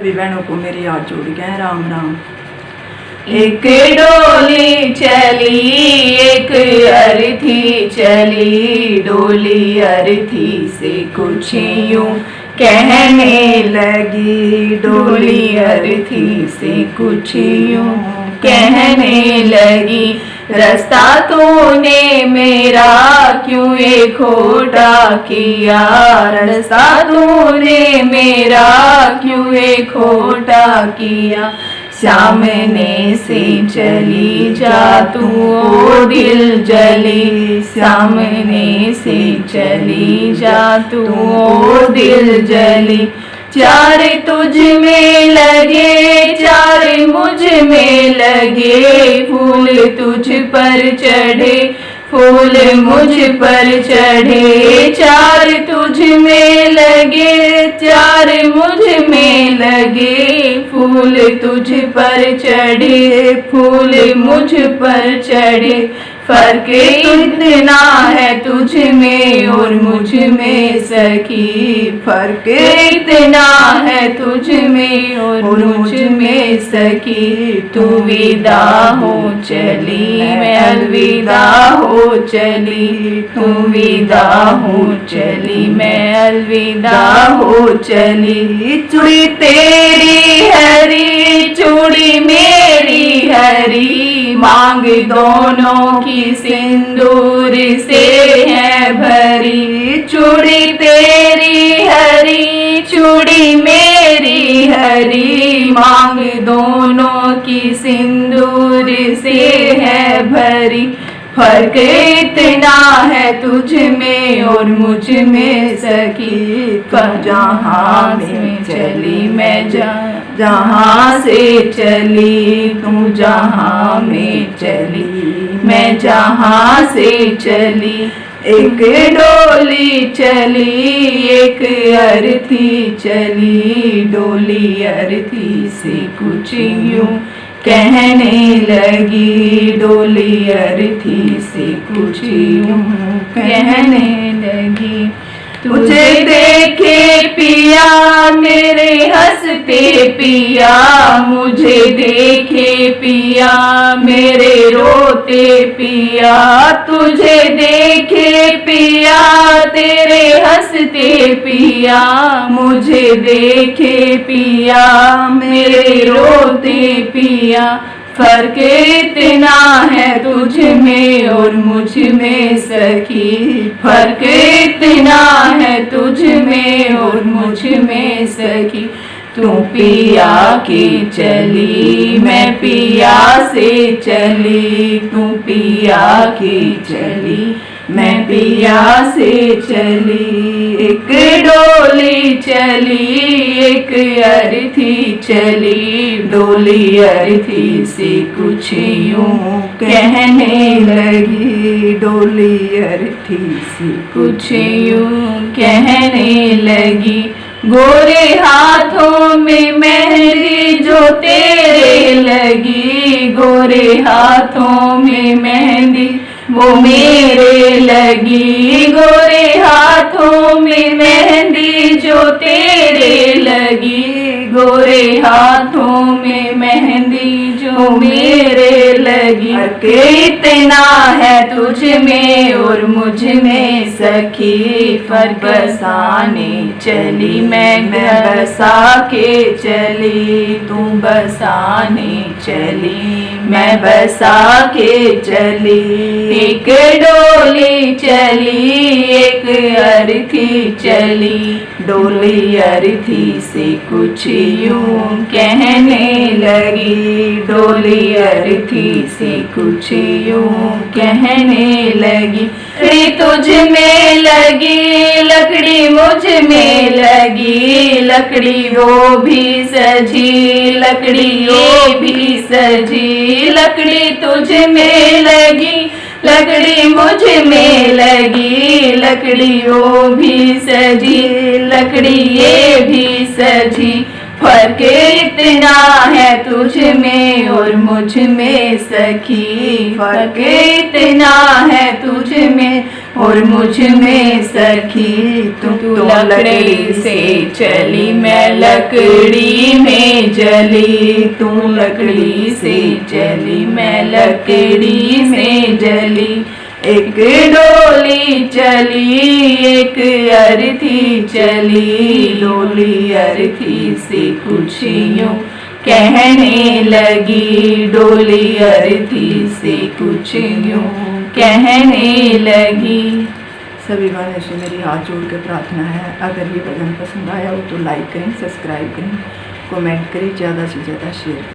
सभी बहनों को मेरी हाथ जोड़ गए राम राम। एक डोली चली एक अर्थी चली, डोली अर्थी से कुछ यूं कहने लगी, डोली अर्थी से कुछ यूं कहने लगी। रास्ता तूने मेरा क्यों ये खोटा किया, रास्ता तूने मेरा क्यों ये खोटा किया। सामने से चली जा तू ओ दिल जली, सामने से चली जा तू ओ दिल जली। चार तुझ में लगे चार मुझ में लगे, फूल तुझ पर चढ़े फूल मुझ पर चढ़े। चार तुझ में लगे चार मुझ में लगे, फूल तुझ पर चढ़े फूल मुझ पर चढ़े। फर्क इतना है तुझ में और मुझ में सखी, फर्क इतना है तुझ में और मुझ में सखी। तू विदा हो चली मैं अलविदा हो चली, तू विदा हो चली मैं अलविदा हो चली। चूड़ी तेरी हरी चूड़ी मेरी हरी, मांग दोनों की सिंदूर से है भरी। चूड़ी तेरी हरी चूड़ी मेरी हरी, मांग दोनों की सिंदूर से है भरी। फर्क इतना है तुझ में और मुझ में सखी, पर जहाँ में चली मैं जहाँ से चली, तू जहाँ में चली मैं जहाँ से चली। एक डोली चली एक अर्थी चली, डोली अर्थी से कुछ यूं कहने लगी, डोली अर्थी से कुछ यूं कहने लगी। तुझे देखे पिया मेरे हंसते पिया, मुझे देखे पिया मेरे रोते पिया। तुझे देखे पिया तेरे हंसते पिया, मुझे देखे पिया मेरे रोते पिया। फर्क इतना है तुझ में और मुझ में सखी, फर्क इतना है तुझ में और मुझ में सखी। तू पिया के चली मैं पिया से चली, तू पिया के चली मैं पिया से चली। एक डोली चली एक अर्थी चली, डोली अर्थी से कुछ यूं कहने लगी, डोली अर्थी से कुछ यूं कहने लगी। गोरे हाथों में मेहंदी जो तेरे लगी, गोरे हाथों में मेहंदी वो मेरे लगी। गोरे हाथों में मेहंदी जो तेरे लगी, गोरे हाथों में मेहंदी जो मेरे लगी। फर्क इतना है तुझ में और मुझ में सखी, फर्क बसाने चली मैं बसा के चली, तू बसाने चली मैं बसा के चली। एक डोली चली एक अर्थी चली, डोली अर्थी से कुछ यूं कहने लगी, डोली अर्थी से कुछ यूं कहने लगी। लकड़ी तुझ में लगी लकड़ी मुझ में लगी, लकड़ी वो भी सजी लकड़ी वो भी सजी। लकड़ी तुझ में लगी लकड़ी मुझ में लगी, लकड़ी वो भी सजी लकड़ी ये भी सजी। फर्क इतना है तुझ में और मुझ में सखी, फर्क इतना है तुझ में और मुझ में सखी। तू लकड़ी से चली मैं लकड़ी में जली, तू लकड़ी से चली मैं लकड़ी में जली। एक डोली चली एक अर्थी चली, डोली अर्थी से कुछ यूं कहने लगी, डोली अर्थी से कुछ यूं कहने लगी। सभी गाने से मेरी हाथ जोड़ के प्रार्थना है, अगर ये भजन पसंद आया हो तो लाइक करें, सब्सक्राइब करें, कमेंट करें, ज़्यादा से ज़्यादा शेयर।